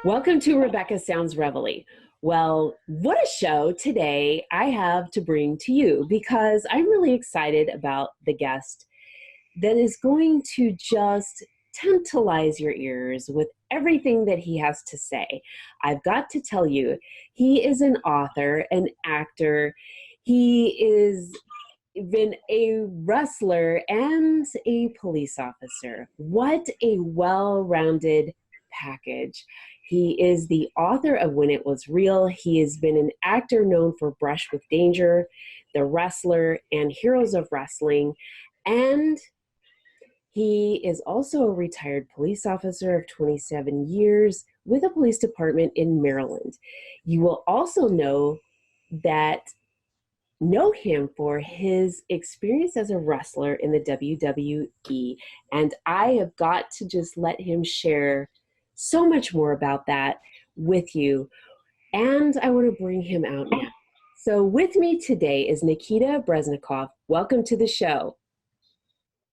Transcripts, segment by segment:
Welcome to Rebecca Sounds Reveille. Well, what a show today I have to bring to you, because I'm really excited about the guest that is going to just tantalize your ears with everything that he has to say. I've got to tell you, he is an author, an actor. He is been a wrestler and a police officer. What a well-rounded package. He is the author of When It Was Real. He has been an actor known for Brush with Danger, The Wrestler, and Heroes of Wrestling. And he is also a retired police officer of 27 years with a police department in Maryland. You will also know him for his experience as a wrestler in the WWE. And I have got to just let him share so much more about that with you. And I want to bring him out now. So with me today is Nikita Breznikov. Welcome to the show.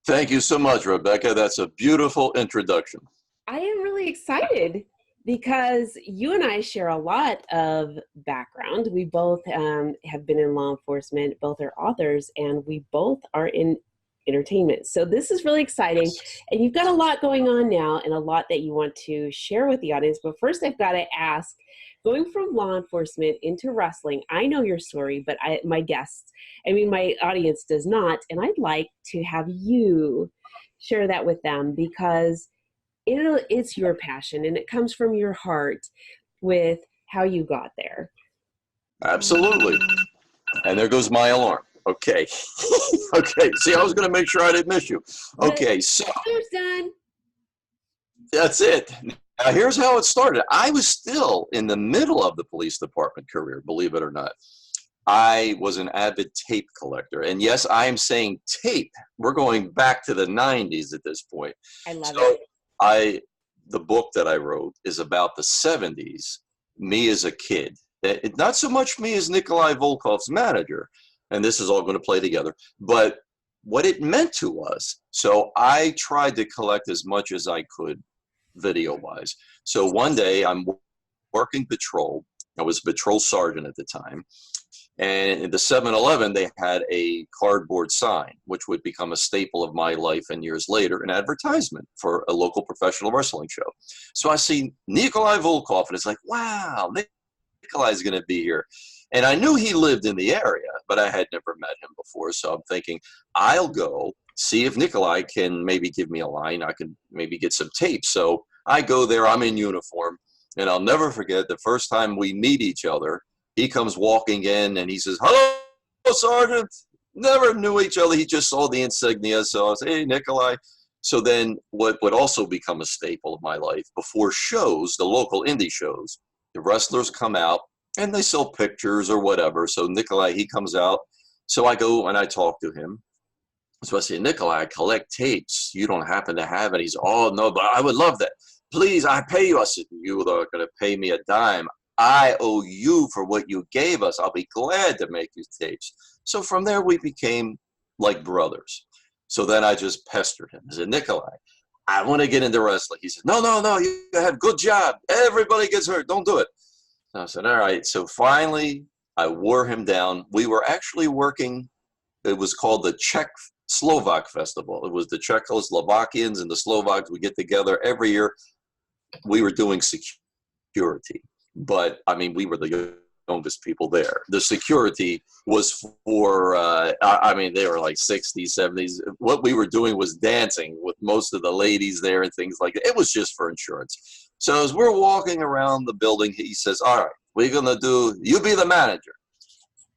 Thank you so much, Rebecca. That's a beautiful introduction. I am really excited because you and I share a lot of background. We both have been in law enforcement, both are authors, and we both are in entertainment. So this is really exciting. And you've got a lot going on now and a lot that you want to share with the audience. But first I've got to ask, going from law enforcement into wrestling, I know your story, but my audience does not. And I'd like to have you share that with them, because it's your passion and it comes from your heart with how you got there. Absolutely. And there goes my alarm. Okay. Okay. See, I was going to make sure I didn't miss you. Okay. So done. That's it. Now, here's how it started. I was still in the middle of the police department career, believe it or not. I was an avid tape collector. And yes, I am saying tape. We're going back to the 90s at this point. I love it. The book that I wrote is about the 70s, me as a kid. Not so much me as Nikolai Volkoff's manager, and this is all going to play together, but what it meant to us. So I tried to collect as much as I could video-wise. So one day I'm working patrol. I was a patrol sergeant at the time. And in the 7-Eleven, they had a cardboard sign, which would become a staple of my life, and years later, an advertisement for a local professional wrestling show. So I see Nikolai Volkoff, and it's like, wow, Nikolai's going to be here. And I knew he lived in the area, but I had never met him before. So I'm thinking, I'll go see if Nikolai can maybe give me a line. I can maybe get some tape. So I go there, I'm in uniform, and I'll never forget the first time we meet each other. He comes walking in and he says, "Hello, Sergeant." Never knew each other. He just saw the insignia. So I was, "Hey, Nikolai." So then what would also become a staple of my life, before shows, the local indie shows, the wrestlers come out and they sell pictures or whatever. So Nikolai, he comes out. So I go and I talk to him. So I say, "Nikolai, I collect tapes. You don't happen to have any?" He's, "Oh, no, but I would love that. Please, I pay you." I said, "You are going to pay me a dime. I owe you for what you gave us. I'll be glad to make you tapes." So from there, we became like brothers. So then I just pestered him. I said, "Nikolai, I want to get into wrestling." He said, no, you have good job. Everybody gets hurt. Don't do it." And I said, all right. So finally, I wore him down. We were actually working. It was called the Czech-Slovak Festival. It was the Czechoslovakians and the Slovaks. We get together every year. We were doing security. But, I mean, we were the youngest people there. The security was for, they were like 60s, 70s. What we were doing was dancing with most of the ladies there and things like that. It was just for insurance. So as we're walking around the building, he says, "All right, we're going to do, you be the manager.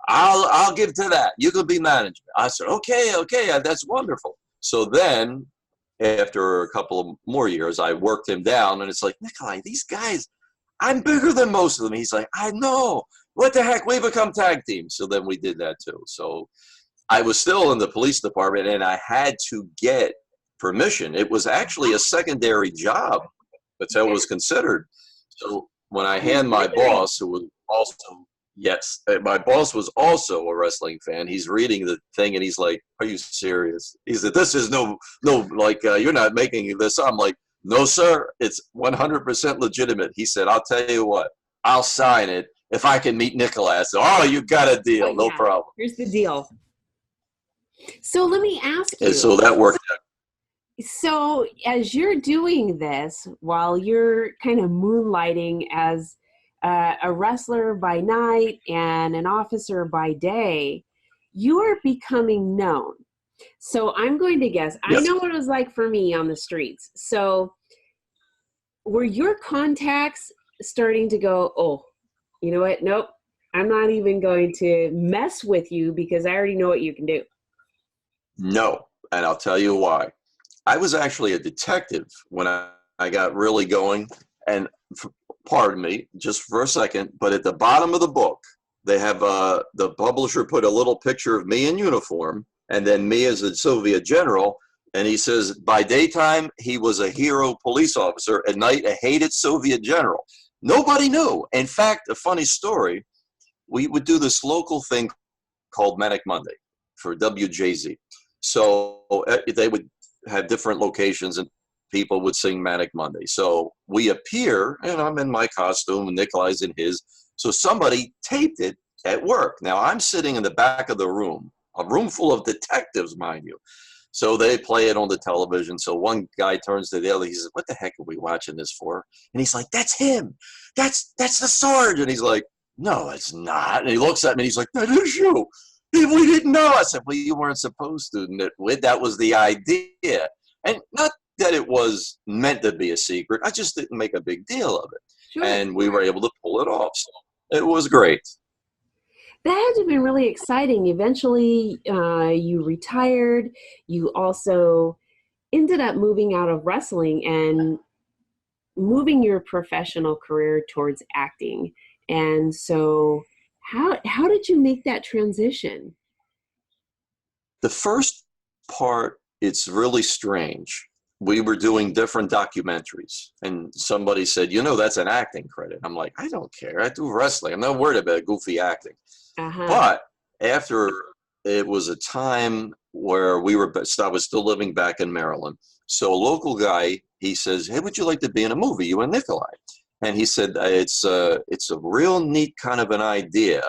I'll give to that. You can be manager." I said, okay, that's wonderful. So then, after a couple of more years, I worked him down, and it's like, "Nikolai, these guys, I'm bigger than most of them." He's like, "I know. What the heck? We become tag teams." So then we did that too. So I was still in the police department, and I had to get permission. It was actually a secondary job That's how it was considered. So when I hand my Really? boss, who was also, yes, my boss was also a wrestling fan. He's reading the thing and he's like, "Are you serious?" He said, "This is like you're not making this up." I'm like, "No, sir, it's 100% legitimate." He said, "I'll tell you what, I'll sign it if I can meet Nikolai." I said, "Oh, you got a Oh, deal, no yeah. problem." Here's the deal. So let me ask And you. so that worked out. So as you're doing this, while you're kind of moonlighting as a wrestler by night and an officer by day, you are becoming known. So I'm going to guess, I Yes. know what it was like for me on the streets. So were your contacts starting to go, oh, you know what? Nope, I'm not even going to mess with you because I already know what you can do. No, and I'll tell you why. I was actually a detective when I got really going. And pardon me, just for a second, but at the bottom of the book, they have the publisher put a little picture of me in uniform and then me as a Soviet general. And he says, by daytime, he was a hero police officer. At night, a hated Soviet general. Nobody knew. In fact, a funny story, we would do this local thing called Manic Monday for WJZ. So they would have different locations and people would sing Manic Monday. So we appear, and I'm in my costume and Nikolai's in his. So somebody taped it at work. Now I'm sitting in the back of the room, a room full of detectives, mind you. So they play it on the television. So one guy turns to the other. He says, "What the heck are we watching this for?" And he's like, "That's him. That's the Sarge." And he's like, "No, it's not." And he looks at me and he's like, "That is you. We didn't know." I said, "Well, you weren't supposed to." And that was the idea. And not that it was meant to be a secret. I just didn't make a big deal of it. Sure. And we were able to pull it off. So it was great. That had to have been really exciting. Eventually, you retired. You also ended up moving out of wrestling and moving your professional career towards acting. And so, how did you make that transition? The first part, it's really strange. We were doing different documentaries, and somebody said, "That's an acting credit." I'm like, "I don't care. I do wrestling. I'm not worried about goofy acting." Uh-huh. But after it was a time where I was still living back in Maryland. So a local guy, he says, "Hey, would you like to be in a movie, you and Nikolai?" And he said, it's a real neat kind of an idea.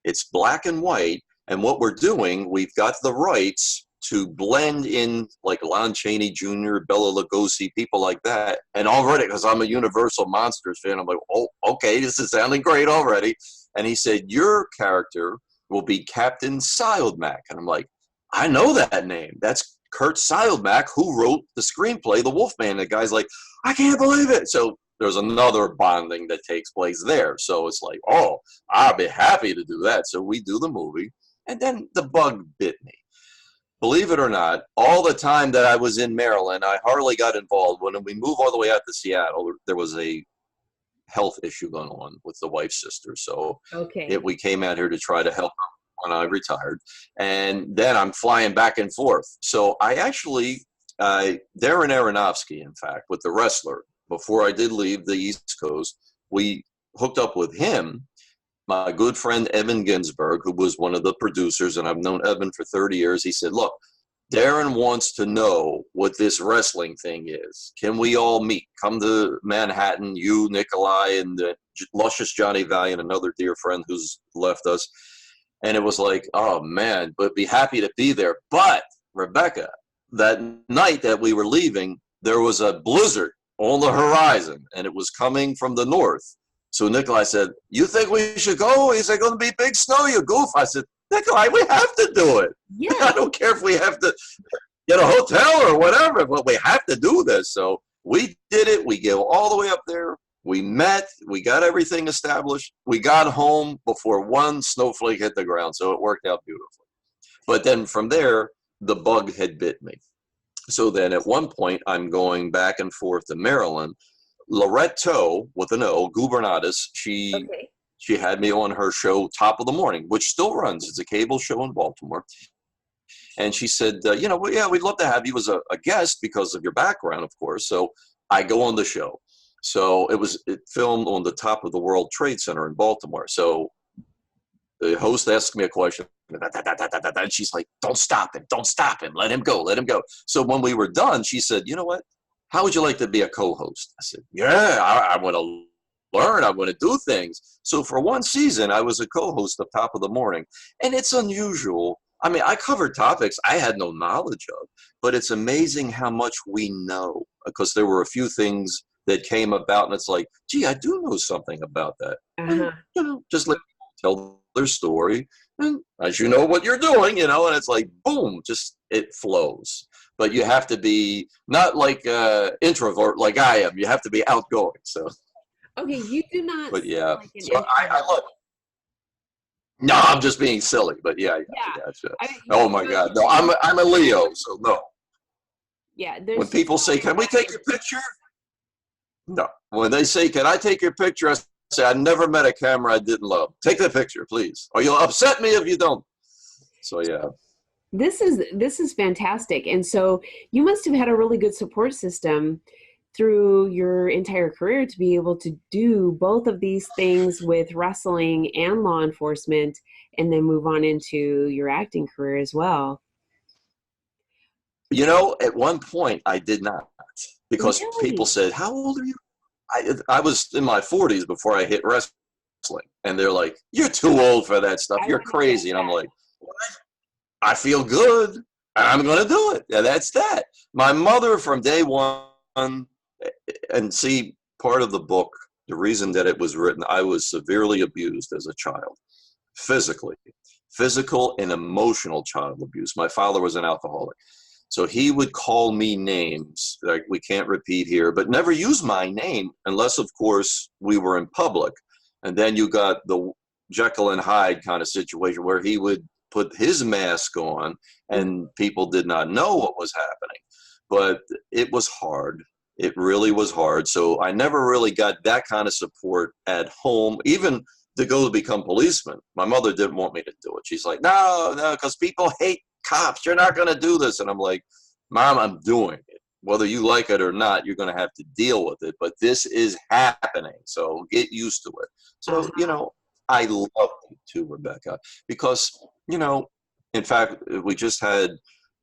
It's black and white. And what we're doing, we've got the rights to blend in like Lon Chaney Jr., Bela Lugosi, people like that. And already, because I'm a Universal Monsters fan, I'm like, "Oh, okay, this is sounding great already." And he said, "Your character will be Captain Sildmack." And I'm like, "I know that name. That's Kurt Sildmack, who wrote the screenplay, The Wolfman." And the guy's like, "I can't believe it." So there's another bonding that takes place there. So it's like, "Oh, I'll be happy to do that." So we do the movie. And then the bug bit me. Believe it or not, all the time that I was in Maryland, I hardly got involved. When we moved all the way out to Seattle, there was a health issue going on with the wife's sister. So Okay. we came out here to try to help her when I retired. And then I'm flying back and forth. So I actually, Darren Aronofsky, in fact, with The Wrestler, before I did leave the East Coast, we hooked up with him. My good friend Evan Ginsberg, who was one of the producers, and I've known Evan for 30 years, he said, "Look, Darren wants to know what this wrestling thing is. Can we all meet? Come to Manhattan, you, Nikolai, and luscious Johnny Valiant, another dear friend who's left us." And it was like, oh, man, but be happy to be there. But, Rebecca, that night that we were leaving, there was a blizzard on the horizon, and it was coming from the north. So Nikolai said, "You think we should go?" He said, "Going to be big snow, you goof." I said, "Nikolai, we have to do it. Yeah. I don't care if we have to get a hotel or whatever, but we have to do this." So we did it. We go all the way up there. We met. We got everything established. We got home before one snowflake hit the ground, so it worked out beautifully. But then from there, the bug had bit me. So then at one point, I'm going back and forth to Maryland. Loretto, with an O, Gubernatis, Okay. she had me on her show Top of the Morning, which still runs. It's a cable show in Baltimore. And she said, "Yeah, we'd love to have you as a guest because of your background, of course." So I go on the show. So it filmed on the top of the World Trade Center in Baltimore. So the host asked me a question, and she's like, don't stop him, let him go, let him go. So when we were done, she said, you know what? How would you like to be a co-host? I said, yeah, I want to learn, I want to do things. So for one season, I was a co-host of Top of the Morning. And it's unusual. I mean, I covered topics I had no knowledge of, but it's amazing how much we know, because there were a few things that came about, and it's like, gee, I do know something about that. Uh-huh. And, just let people tell their story, and as you know what you're doing, and it's like, boom, just it flows. But you have to be not like introvert like I am. You have to be outgoing. So. Okay, you do not. But yeah, like an so I love it. No, I'm just being silly, but yeah. Gotcha. Oh my God, no, I'm a Leo, so no. Yeah, when people say, "Can we take your picture?" No. When they say, "Can I take your picture?" I say, "I never met a camera I didn't love. Take the picture, please, or you'll upset me if you don't." So yeah. This is fantastic, and so you must have had a really good support system through your entire career to be able to do both of these things with wrestling and law enforcement, and then move on into your acting career as well. At one point I did not, because people Really? said, "How old are you?" I was in my 40s before I hit wrestling, and they're like, "You're too old for that stuff. You're crazy." And I'm like, "What? I feel good. I'm going to do it." Yeah, that's that. My mother from day one, and see, part of the book, the reason that it was written, I was severely abused as a child, physical and emotional child abuse. My father was an alcoholic. So he would call me names that we can't repeat here, but never use my name unless, of course, we were in public. And then you got the Jekyll and Hyde kind of situation where he would put his mask on and people did not know what was happening. But it was hard. It really was hard. So I never really got that kind of support at home, even to go to become policeman. My mother didn't want me to do it. She's like, no, because people hate cops. You're not going to do this. And I'm like, Mom, I'm doing it. Whether you like it or not, you're going to have to deal with it. But this is happening. So get used to it. So, I love it too, Rebecca, because, in fact, we just had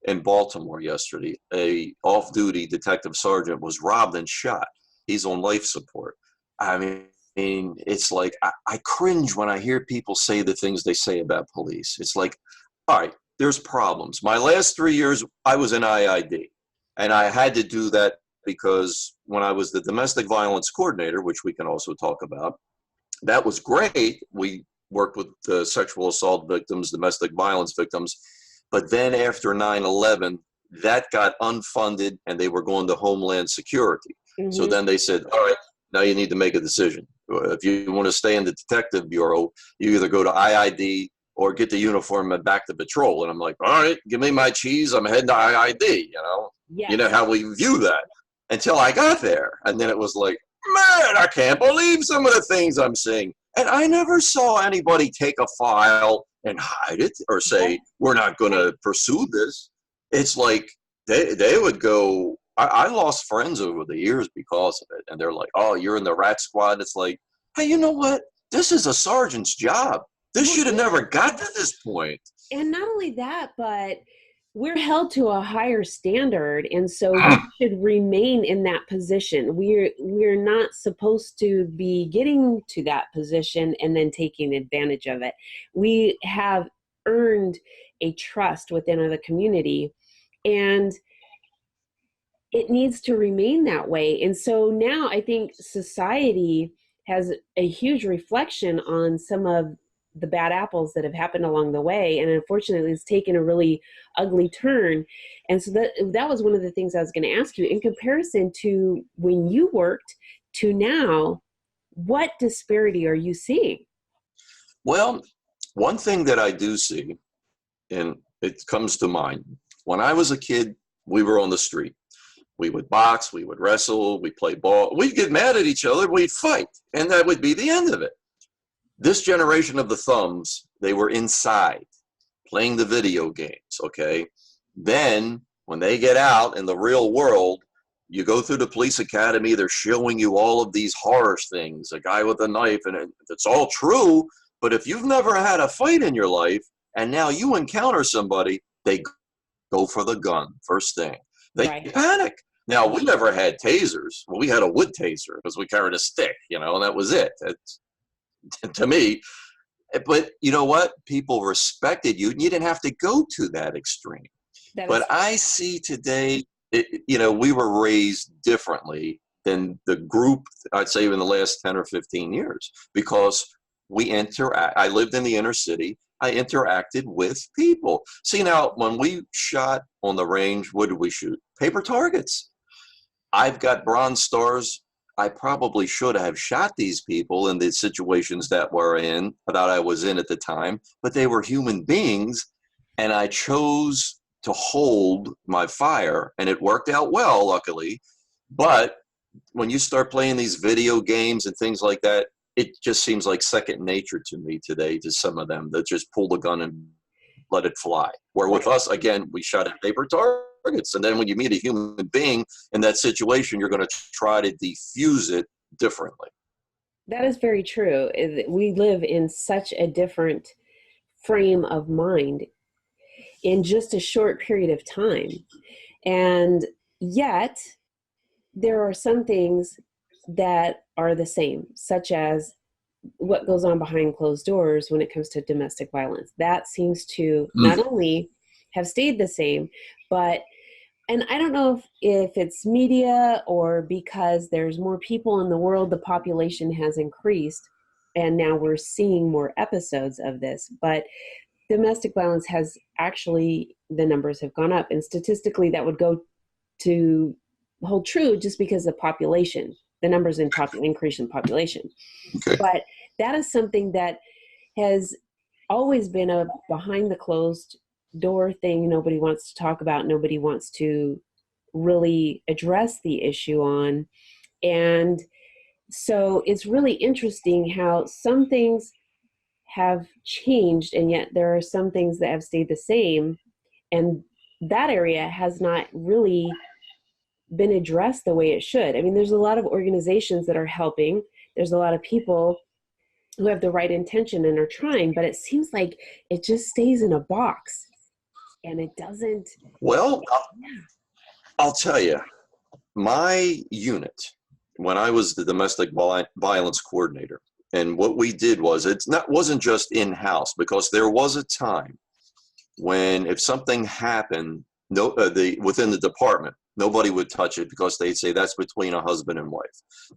in Baltimore yesterday, a off-duty detective sergeant was robbed and shot. He's on life support. I mean, it's like, I cringe when I hear people say the things they say about police. It's like, all right, there's problems. My last 3 years, I was in IID, and I had to do that because when I was the domestic violence coordinator, which we can also talk about, that was great. We worked with sexual assault victims, domestic violence victims. But then after 9/11, that got unfunded and they were going to Homeland Security. Mm-hmm. So then they said, all right, now you need to make a decision. If you want to stay in the Detective Bureau, you either go to IID or get the uniform and back to patrol. And I'm like, all right, give me my cheese. I'm heading to IID, Yes. You know how we view that until I got there. And then it was like, man, I can't believe some of the things I'm seeing. And I never saw anybody take a file and hide it or say, we're not going to pursue this. It's like they would go, I lost friends over the years because of it. And they're like, oh, you're in the rat squad. It's like, hey, you know what? This is a sergeant's job. This should have never got to this point. And not only that, but we're held to a higher standard, and so we should remain in that position. We're not supposed to be getting to that position and then taking advantage of it. We have earned a trust within the community, and it needs to remain that way. And so now I think society has a huge reflection on some of the bad apples that have happened along the way, and unfortunately it's taken a really ugly turn. And so that was one of the things I was going to ask you, in comparison to when you worked to now, what disparity are you seeing? Well, one thing that I do see, and it comes to mind, when I was a kid, we were on the street. We would box, we would wrestle, we'd play ball, we'd get mad at each other, we'd fight, and that would be the end of it. This generation of the thumbs, they were inside playing the video games, okay? Then when they get out in the real world, You go through the police academy, they're showing you all of these horror things, a guy with a knife, and it's all true. But if you've never had a fight in your life and now you encounter somebody, they go for the gun first thing. They Right. panic. Now, we never had tasers. Well, we had a wood taser because we carried a stick, and that was it. To me. But you know what? People respected you, and you didn't have to go to that extreme. But I see today, we were raised differently than the group, I'd say, in the last 10 or 15 years, because I lived in the inner city. I interacted with people. See, now, when we shot on the range, what did we shoot? Paper targets. I've got bronze stars. I probably should have shot these people in the situations that I was in at the time, but they were human beings, and I chose to hold my fire, and it worked out well, luckily. But when you start playing these video games and things like that, it just seems like second nature to me today, to some of them, that just pull the gun and let it fly. Where with us, again, we shot at paper targets. And then when you meet a human being in that situation, you're going to try to defuse it differently. That is very true. We live in such a different frame of mind in just a short period of time. And yet, there are some things that are the same, such as what goes on behind closed doors when it comes to domestic violence. That seems to not only have stayed the same, but, and I don't know if it's media or because there's more people in the world, the population has increased, and now we're seeing more episodes of this, but domestic violence has actually, the numbers have gone up, and statistically that would go to hold true just because of population, the numbers in increase in population. Okay. But that is something that has always been a behind the closed door thing nobody wants to talk about, nobody wants to really address the issue on. And so it's really interesting how some things have changed, and yet there are some things that have stayed the same. And that area has not really been addressed the way it should. I mean, there's a lot of organizations that are helping. There's a lot of people who have the right intention and are trying, but it seems like it just stays in a box and it doesn't. Well, I'll tell you, my unit, when I was the domestic violence coordinator, and what we did was, wasn't just in-house, because there was a time when if something happened within the department, nobody would touch it because they'd say that's between a husband and wife.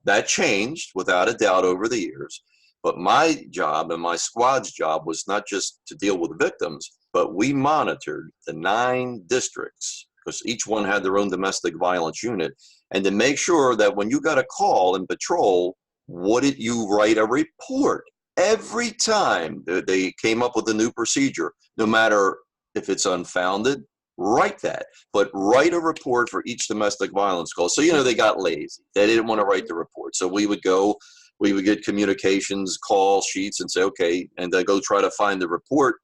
That changed without a doubt over the years. But my job and my squad's job was not just to deal with victims, but we monitored the 9 districts, because each one had their own domestic violence unit, and to make sure that when you got a call in patrol, wouldn't you write a report? Every time they came up with a new procedure, no matter if it's unfounded, write that, but write a report for each domestic violence call. So, they got lazy. They didn't want to write the report. So we would get communications call sheets and say, okay, and then go try to find the report.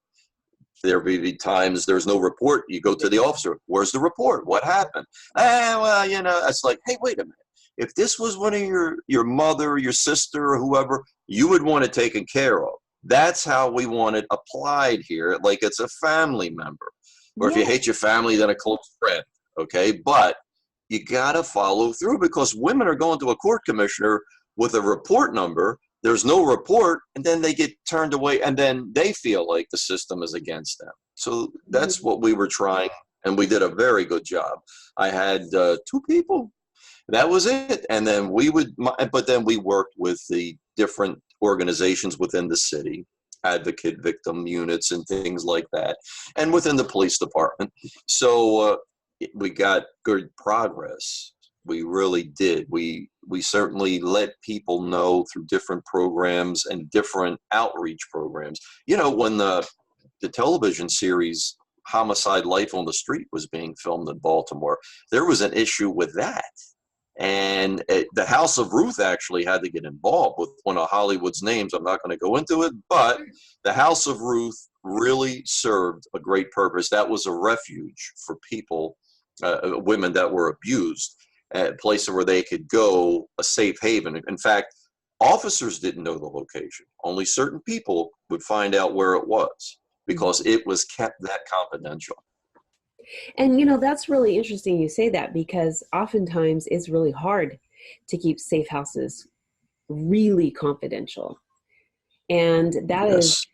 There would be times there's no report. You go to the officer. Where's the report? What happened? It's like, hey, wait a minute. If this was one of your mother, your sister, or whoever, you would want it taken care of. That's how we want it applied here, like it's a family member. Or if you hate your family, then a close friend, okay? But you got to follow through, because women are going to a court commissioner with a report number. There's no report, and then they get turned away, and then they feel like the system is against them. So that's what we were trying, and we did a very good job. I had 2 people. That was it. And then we worked with the different organizations within the city, advocate victim units and things like that, and within the police department. So we got good progress. We really did. We certainly let people know through different programs and different outreach programs. When the television series Homicide: Life on the Street was being filmed in Baltimore, there was an issue with that. And the House of Ruth actually had to get involved with one of Hollywood's names. I'm not going to go into it, but the House of Ruth really served a great purpose. That was a refuge for people, women that were abused. a place where they could go, a safe haven. In fact, officers didn't know the location. Only certain people would find out where it was because it was kept that confidential. And, that's really interesting you say that, because oftentimes it's really hard to keep safe houses really confidential. And that is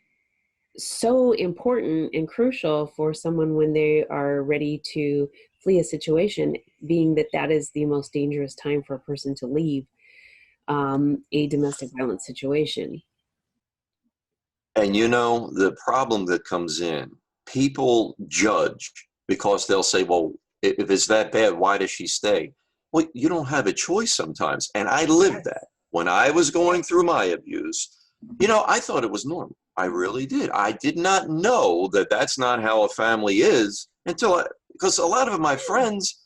Yes. so important and crucial for someone when they are ready to flee a situation, being that is the most dangerous time for a person to leave a domestic violence situation. And the problem that comes in, people judge because they'll say, well, if it's that bad, why does she stay? Well, you don't have a choice sometimes. And I lived that. When I was going through my abuse, I thought it was normal. I really did. I did not know that that's not how a family is because a lot of my friends,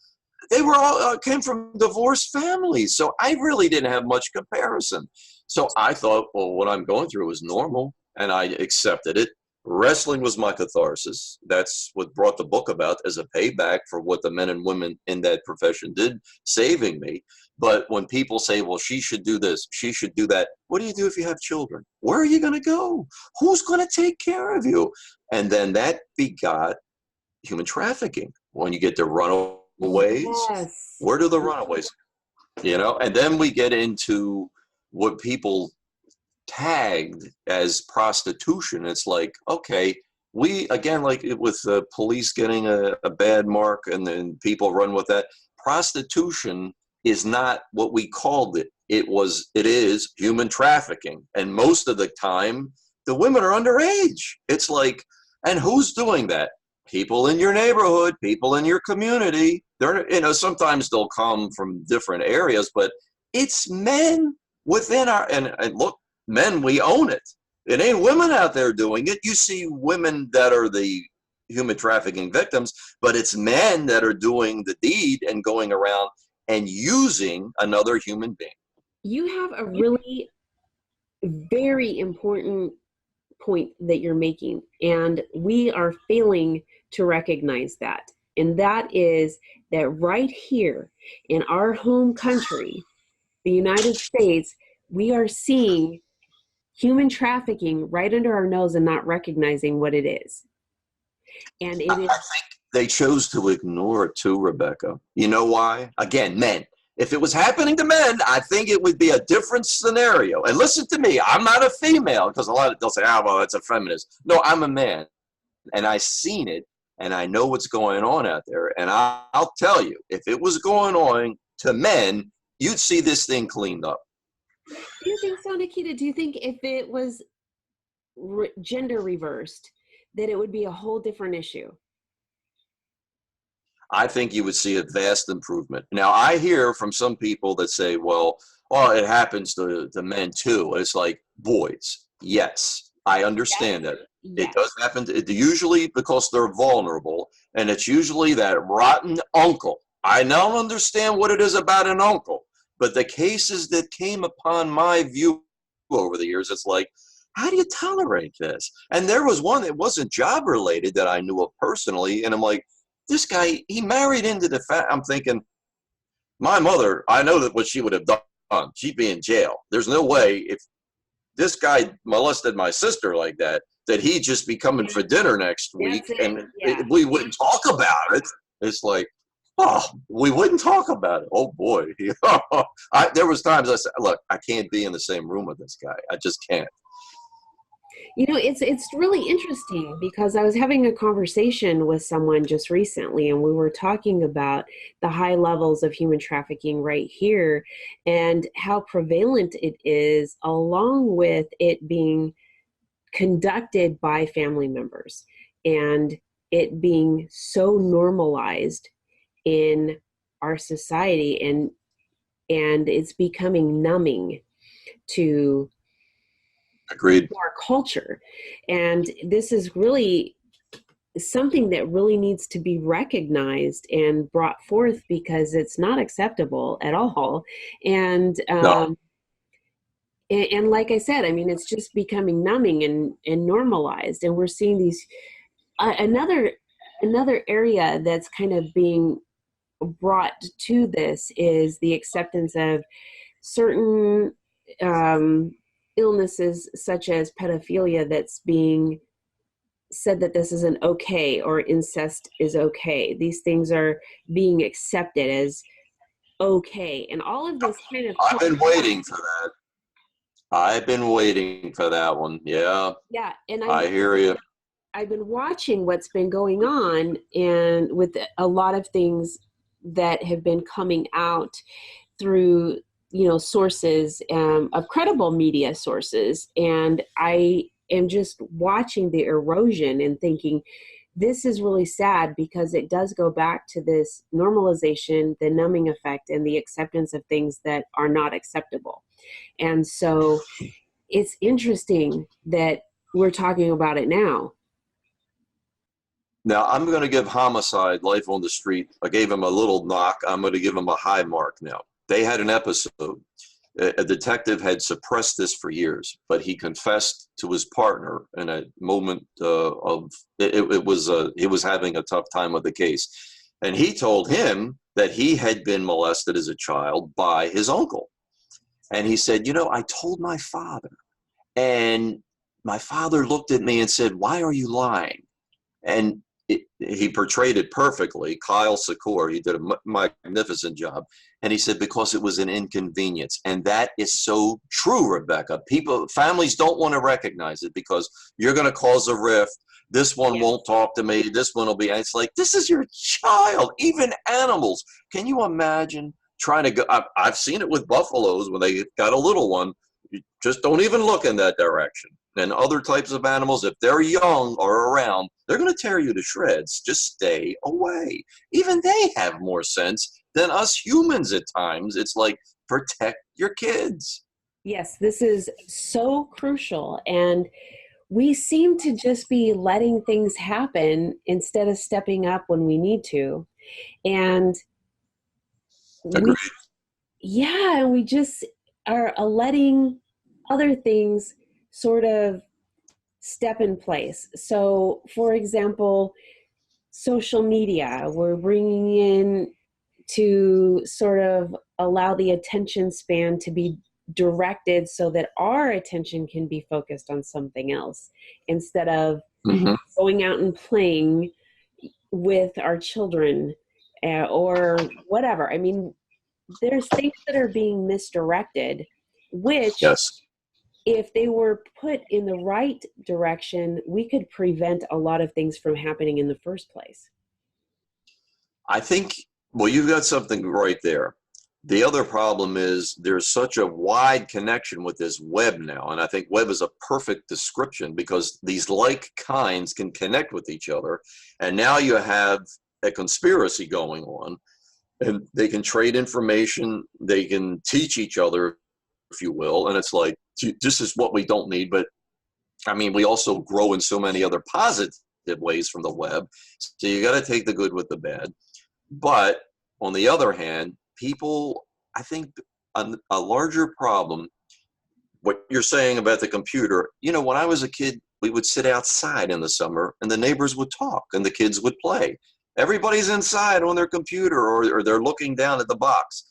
they were all came from divorced families. So I really didn't have much comparison. So I thought, well, what I'm going through is normal, and I accepted it. Wrestling was my catharsis. That's what brought the book about, as a payback for what the men and women in that profession did, saving me. But when people say, well, she should do this, she should do that, what do you do if you have children? Where are you going to go? Who's going to take care of you? And then that begot human trafficking. When you get to runaways, Yes. where do the runaways, and then we get into what people tagged as prostitution. It's like, okay, we, again, like with the police getting a bad mark and then people run with that. Prostitution is not what we called it. It is human trafficking. And most of the time, the women are underage. It's like, and who's doing that? People in your neighborhood, people in your community. They're, sometimes they'll come from different areas, but it's men within and look, men, we own it. It ain't women out there doing it. You see women that are the human trafficking victims, but it's men that are doing the deed and going around and using another human being. You have a really very important point that you're making, and we are failing to recognize that. And that is that right here in our home country, the United States, we are seeing human trafficking right under our nose and not recognizing what it is. And it is. I think they chose to ignore it too, Rebecca. You know why? Again, men. If it was happening to men, I think it would be a different scenario. And listen to me, I'm not a female, because a lot of they'll say, well, that's a feminist. No, I'm a man. And I've seen it, and I know what's going on out there. And I'll tell you, if it was going on to men, you'd see this thing cleaned up. Do you think so, Nikita? Do you think if it was gender reversed, that it would be a whole different issue? I think you would see a vast improvement. Now, I hear from some people that say, well, it happens to men too. It's like, boys. Yes, I understand that. Yes. It does happen. Usually because they're vulnerable, and it's usually that rotten uncle. I now understand what it is about an uncle, but the cases that came upon my view over the years, it's like, how do you tolerate this? And there was one that wasn't job related that I knew of personally, and I'm like, this guy, he married into the fact. I'm thinking, my mother, I know that what she would have done. She'd be in jail. There's no way if this guy molested my sister like that he'd just be coming for dinner next week, and we wouldn't talk about it. It's like, we wouldn't talk about it. Oh boy. There was times I said, look, I can't be in the same room with this guy. I just can't. It's really interesting, because I was having a conversation with someone just recently, and we were talking about the high levels of human trafficking right here and how prevalent it is, along with it being conducted by family members and it being so normalized in our society, and it's becoming numbing to Agreed. our culture. And this is really something that really needs to be recognized and brought forth, because it's not acceptable at all. And No. and like I said, I mean, it's just becoming numbing and normalized. And we're seeing these another area that's kind of being brought to this is the acceptance of certain illnesses such as pedophilia that's being said that this isn't okay, or incest is okay. These things are being accepted as okay. And all of this kind of I've been waiting for that. I've been waiting for that one. Yeah. Yeah. And I hear you. I've been watching what's been going on, and with a lot of things that have been coming out through, sources of credible media sources. And I am just watching the erosion and thinking, this is really sad, because it does go back to this normalization, the numbing effect, and the acceptance of things that are not acceptable. And so it's interesting that we're talking about it now. Now, I'm going to give Homicide, Life on the Street, I gave him a little knock. I'm going to give him a high mark now. They had an episode. A detective had suppressed this for years, but he confessed to his partner in a moment he was having a tough time with the case. And he told him that he had been molested as a child by his uncle. And he said, I told my father. And my father looked at me and said, "Why are you lying?" And he portrayed it perfectly. Kyle Secor, he did a magnificent job. And he said, because it was an inconvenience. And that is so true, Rebecca. Families don't want to recognize it because you're going to cause a rift. This one won't talk to me. This one will be, it's like, this is your child, even animals. Can you imagine trying to go? I've seen it with buffaloes when they got a little one. You just don't even look in that direction. And other types of animals, if they're young or around, they're going to tear you to shreds. Just stay away. Even they have more sense than us humans at times. It's like, protect your kids. Yes, this is so crucial. And we seem to just be letting things happen instead of stepping up when we need to. And we just are letting other things sort of step in place. So, for example, social media, we're bringing in to sort of allow the attention span to be directed so that our attention can be focused on something else instead of going out and playing with our children or whatever. I mean, there's things that are being misdirected, which if they were put in the right direction, we could prevent a lot of things from happening in the first place. I think, well, you've got something right there. The other problem is there's such a wide connection with this web now. And I think web is a perfect description because these like kinds can connect with each other. And now you have a conspiracy going on, and they can trade information. They can teach each other, if you will. And it's like, this is what we don't need. But I mean, we also grow in so many other positive ways from the web. So you got to take the good with the bad. But on the other hand, people, I think a larger problem, what you're saying about the computer, when I was a kid, we would sit outside in the summer and the neighbors would talk and the kids would play. Everybody's inside on their computer or they're looking down at the box.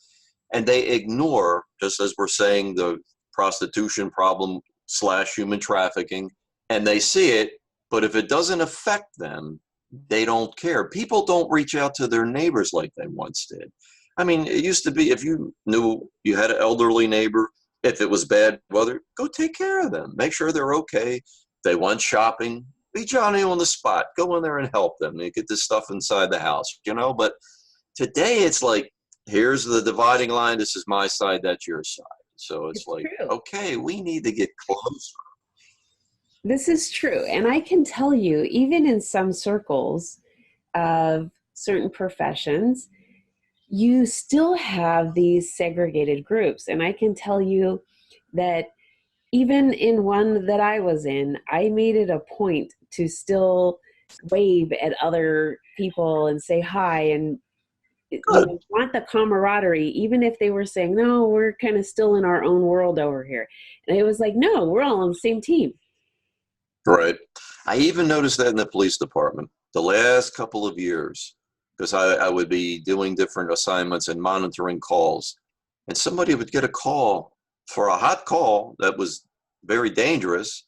And they ignore, just as we're saying, the prostitution problem / human trafficking, and they see it, but if it doesn't affect them, they don't care. People don't reach out to their neighbors like they once did. I mean, it used to be if you knew you had an elderly neighbor, if it was bad weather, go take care of them. Make sure they're okay. They want shopping, be Johnny on the spot. Go in there and help them. They get this stuff inside the house, But today it's like, here's the dividing line. This is my side. That's your side. So it's like, true. Okay, we need to get closer. This is true. And I can tell you, even in some circles of certain professions, you still have these segregated groups. And I can tell you that even in one that I was in, I made it a point to still wave at other people and say hi and want the camaraderie, even if they were saying, no, we're kind of still in our own world over here. And it was like, no, we're all on the same team. Right. I even noticed that in the police department the last couple of years. because I would be doing different assignments and monitoring calls. And somebody would get a call for a hot call that was very dangerous,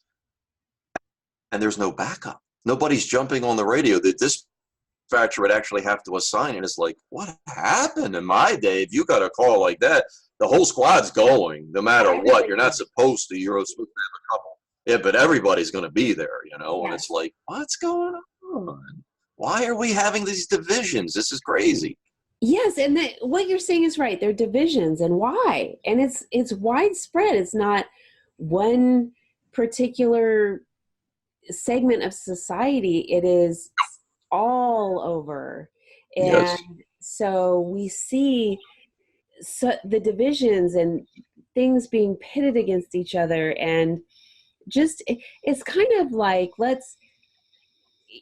and there's no backup. Nobody's jumping on the radio. The dispatcher would actually have to assign it. It's like, what happened in my day? If you got a call like that, the whole squad's going, no matter what. You're not supposed to. You're supposed to have a couple. Yeah, but everybody's going to be there, you know? And it's like, what's going on? Why are we having these divisions? This is crazy. Yes, and what you're saying is right. They're divisions, and why? And it's widespread. It's not one particular segment of society. It is all over. And so we see the divisions and things being pitted against each other, and just it's kind of like, let's,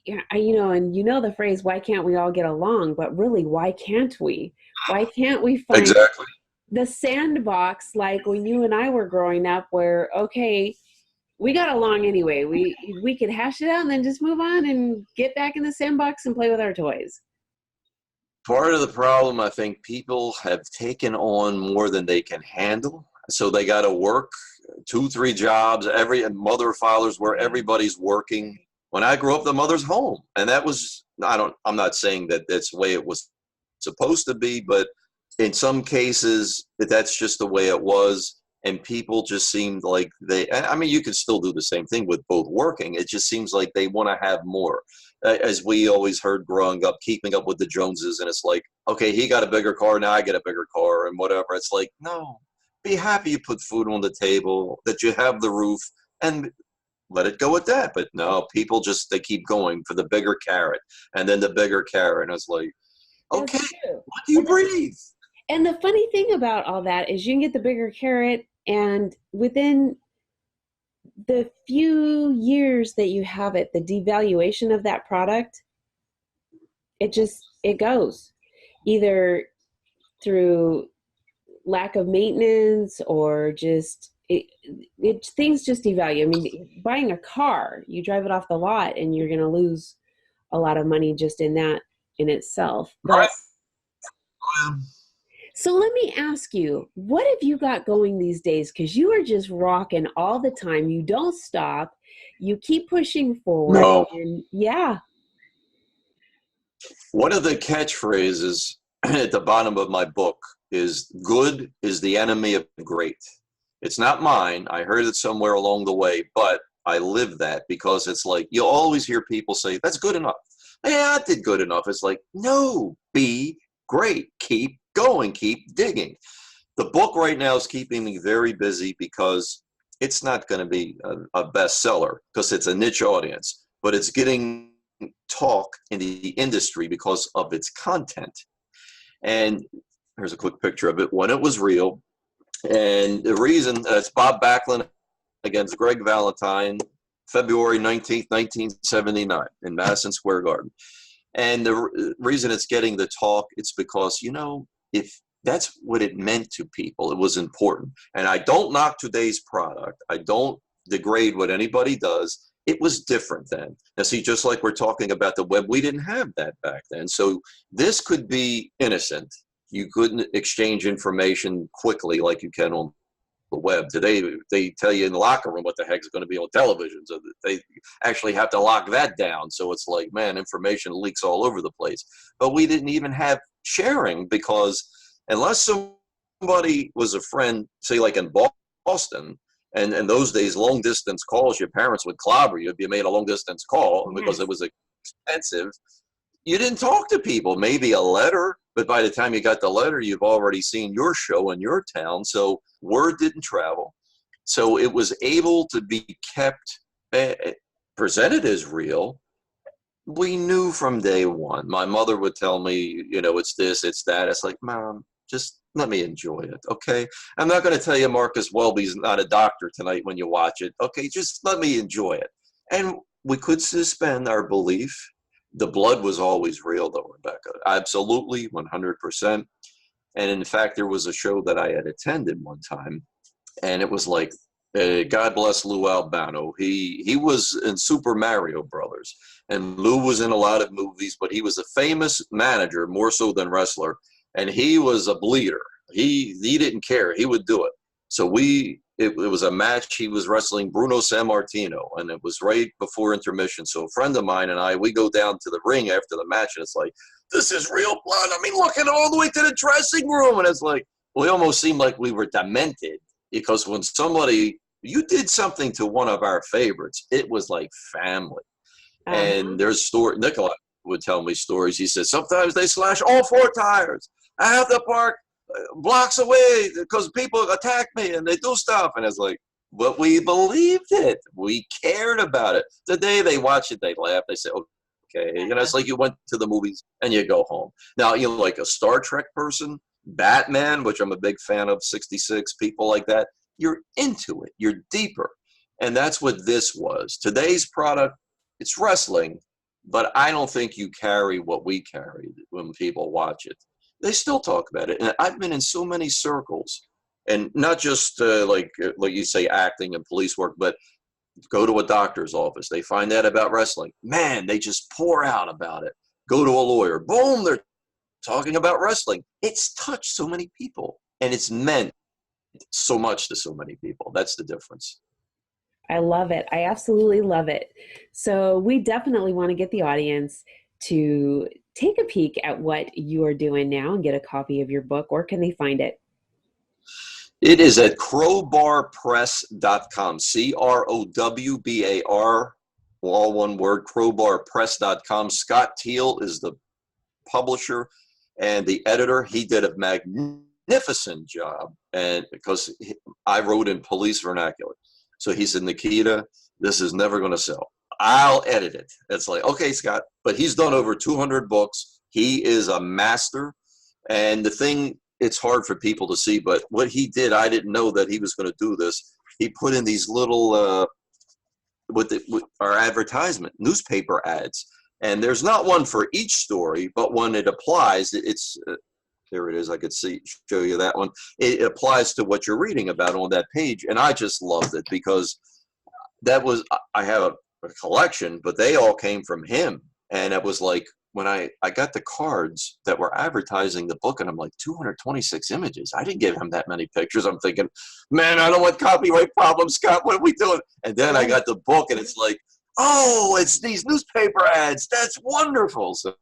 you know, and you know the phrase, why can't we all get along? But really, why can't we? Why can't we find the sandbox like when you and I were growing up, where, okay, we got along anyway. We could hash it out and then just move on and get back in the sandbox and play with our toys. Part of the problem, I think, people have taken on more than they can handle. So they got to work 2-3 jobs, mother, fathers, where everybody's working. When I grew up, the mother's home. And that was, I'm not saying that that's the way it was supposed to be, but in some cases, that's just the way it was. And people just seemed like you could still do the same thing with both working. It just seems like they want to have more. As we always heard growing up, keeping up with the Joneses. And it's like, okay, he got a bigger car, now I get a bigger car and whatever. It's like, no, be happy you put food on the table, that you have the roof, and let it go at that. But no, people they keep going for the bigger carrot and then the bigger carrot. And it's like, okay, let you breathe. And the funny thing about all that is you can get the bigger carrot, and within the few years that you have it, the devaluation of that product, it goes either through lack of maintenance or just things just devalue. I mean, buying a car, you drive it off the lot and you're going to lose a lot of money just in that in itself. But so let me ask you, what have you got going these days? Because you are just rocking all the time. You don't stop. You keep pushing forward. No. And one of the catchphrases at the bottom of my book is, good is the enemy of great. It's not mine. I heard it somewhere along the way, but I live that, because it's like, you always hear people say, that's good enough. Yeah, I did good enough. It's like, no, be great. Keep going, keep digging. The book right now is keeping me very busy, because it's not going to be a bestseller because it's a niche audience, but it's getting talk in the industry because of its content. And here's a quick picture of it when it was real. And the reason, it's Bob Backlund against Greg Valentine, February 19th, 1979 in Madison Square Garden. And the reason it's getting the talk, it's because, you know, if that's what it meant to people, it was important. And I don't knock today's product. I don't degrade what anybody does. It was different then. Now, see, just like we're talking about the web, we didn't have that back then. So this could be innocent. You couldn't exchange information quickly like you can on the web. Today, they tell you in the locker room what the heck's going to be on television. So they actually have to lock that down. So it's like, man, information leaks all over the place. But we didn't even have sharing, because unless somebody was a friend, say like in Boston, and in those days, long distance calls, your parents would clobber you if you made a long distance call because it was expensive. You didn't talk to people, maybe a letter, but by the time you got the letter, you've already seen your show in your town. So word didn't travel. So it was able to be kept, presented as real. We knew from day one. My mother would tell me, you know, it's this, it's that. It's like, Mom, just let me enjoy it, okay? I'm not going to tell you Marcus Welby's not a doctor tonight when you watch it. Okay, just let me enjoy it. And we could suspend our belief. The blood was always real, though, Rebecca. Absolutely, 100%. And in fact, there was a show that I had attended one time, and it was like God bless Lou Albano. He was in Super Mario Brothers, and Lou was in a lot of movies, but he was a famous manager more so than wrestler, and he was a bleeder. He didn't care. He would do it. So it was a match. He was wrestling Bruno Sammartino, and it was right before intermission. So a friend of mine and I, we go down to the ring after the match, and it's like, this is real blood. I mean, look at it all the way to the dressing room, and it's like, we almost seemed like we were demented. Because when you did something to one of our favorites, it was like family. And there's Nikolai would tell me stories. He said, sometimes they slash all four tires. I have to park blocks away because people attack me and they do stuff. And it's like, but we believed it. We cared about it. The day they watch it, they laugh. They say, okay. It's like you went to the movies and you go home. Now, like a Star Trek person, Batman, which I'm a big fan of, 66, people like that, you're into it. You're deeper. And that's what this was. Today's product, it's wrestling, but I don't think you carry what we carried when people watch it. They still talk about it. And I've been in so many circles, and not just like you say, acting and police work, but go to a doctor's office. They find out about wrestling. Man, they just pour out about it. Go to a lawyer. Boom, they're talking about wrestling. It's touched so many people, and it's meant so much to so many people. That's the difference. I love it. I absolutely love it. So we definitely want to get the audience to take a peek at what you are doing now and get a copy of your book. Where can they find it? It is at crowbarpress.com, CROWBAR, all one word, crowbarpress.com. Scott Teal is the publisher and the editor. He did a magnificent job, and because I wrote in police vernacular. So he said, Nikita, this is never going to sell. I'll edit it. It's like, okay, Scott. But he's done over 200 books. He is a master. And the thing, it's hard for people to see, but what he did, I didn't know that he was going to do this. He put in these little, with our advertisement, newspaper ads. And there's not one for each story, but when it applies, it's here it is. I could show you that one. It applies to what you're reading about on that page. And I just loved it because I have a collection, but they all came from him. And it was like, when I got the cards that were advertising the book, and I'm like, 226 images. I didn't give him that many pictures. I'm thinking, man, I don't want copyright problems, Scott. What are we doing? And then I got the book, and it's like, oh, it's these newspaper ads. That's wonderful. So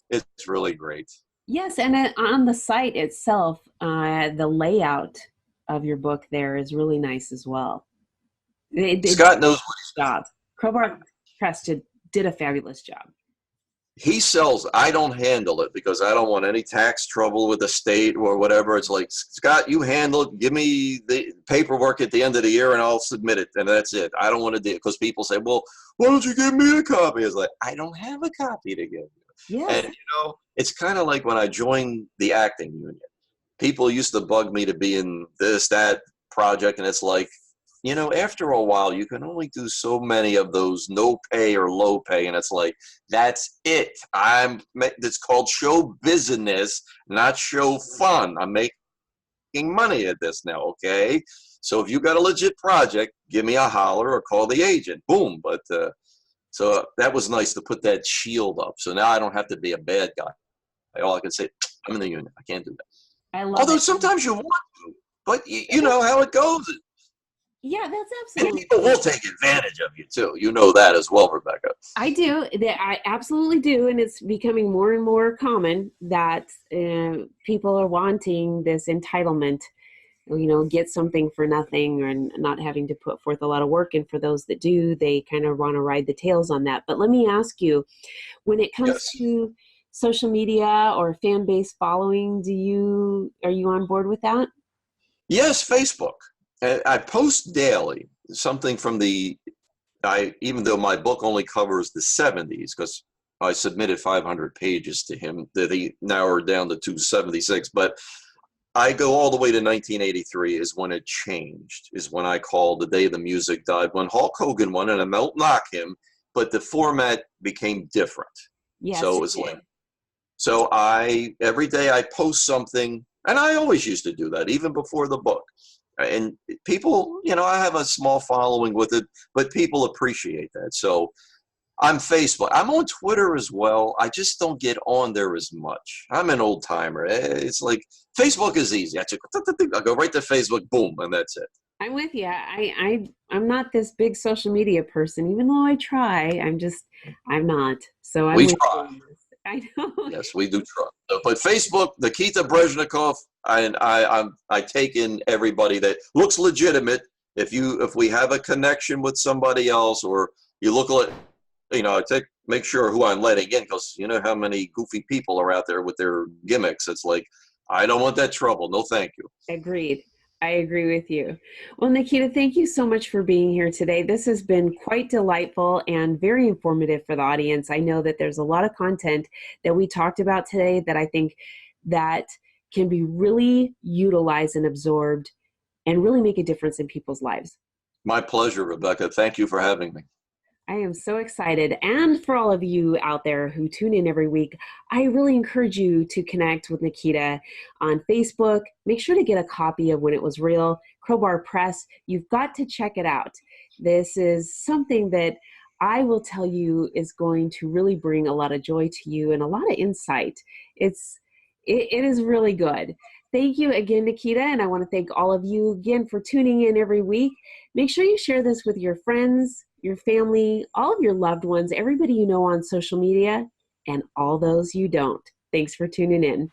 it's really great. Yes, and on the site itself, the layout of your book there is really nice as well. Scott knows what he's doing. Crowbar Press did a fabulous job. He sells. I don't handle it because I don't want any tax trouble with the state or whatever. It's like, Scott, you handle it. Give me the paperwork at the end of the year and I'll submit it. And that's it. I don't want to do it because people say, well, why don't you give me a copy? It's like, I don't have a copy to give you. Yes. And, it's kind of like when I joined the acting union. People used to bug me to be in this, that project. And it's like, after a while, you can only do so many of those no pay or low pay. And it's like, that's it. It's called show business, not show fun. I'm making money at this now, okay? So if you got a legit project, give me a holler or call the agent. Boom. But so that was nice to put that shield up. So now I don't have to be a bad guy. All I can say, I'm in the union. I can't do that. Although sometimes you want to, but you know how it goes. Yeah, that's absolutely. And people will take advantage of you too. You know that as well, Rebecca. I do. I absolutely do, and it's becoming more and more common that people are wanting this entitlement. Get something for nothing, or not having to put forth a lot of work. And for those that do, they kind of want to ride the tails on that. But let me ask you, when it comes to social media or fan base following, are you on board with that? Yes, Facebook. I post daily something from even though my book only covers the 70s, because I submitted 500 pages to him that he narrowed down to 276, but I go all the way to 1983 is when it changed, is when I called the day the music died, when Hulk Hogan won, and I won't knock him, but the format became different. Yes, so it was like, every day I post something, and I always used to do that, even before the book. And people, you know, I have a small following with it, but people appreciate that. So I'm Facebook. I'm on Twitter as well. I just don't get on there as much. I'm an old timer. It's like Facebook is easy. I go right to Facebook, boom, and that's it. I'm with you. I'm not this big social media person, even though I try. I'm not. So I'm We with try. you. I know. Yes, we do try. But Facebook, Nikita Breznikov, I take in everybody that looks legitimate. If we have a connection with somebody else, or you look like, you know, make sure who I'm letting in, because you know how many goofy people are out there with their gimmicks. It's like, I don't want that trouble. No, thank you. Agreed. I agree with you. Well, Nikita, thank you so much for being here today. This has been quite delightful and very informative for the audience. I know that there's a lot of content that we talked about today that I think that can be really utilized and absorbed and really make a difference in people's lives. My pleasure, Rebecca. Thank you for having me. I am so excited. And for all of you out there who tune in every week, I really encourage you to connect with Nikita on Facebook. Make sure to get a copy of When It Was Real, Crowbar Press. You've got to check it out. This is something that I will tell you is going to really bring a lot of joy to you and a lot of insight. It is really good. Thank you again, Nikita, and I want to thank all of you again for tuning in every week. Make sure you share this with your friends, your family, all of your loved ones, everybody you know on social media, and all those you don't. Thanks for tuning in.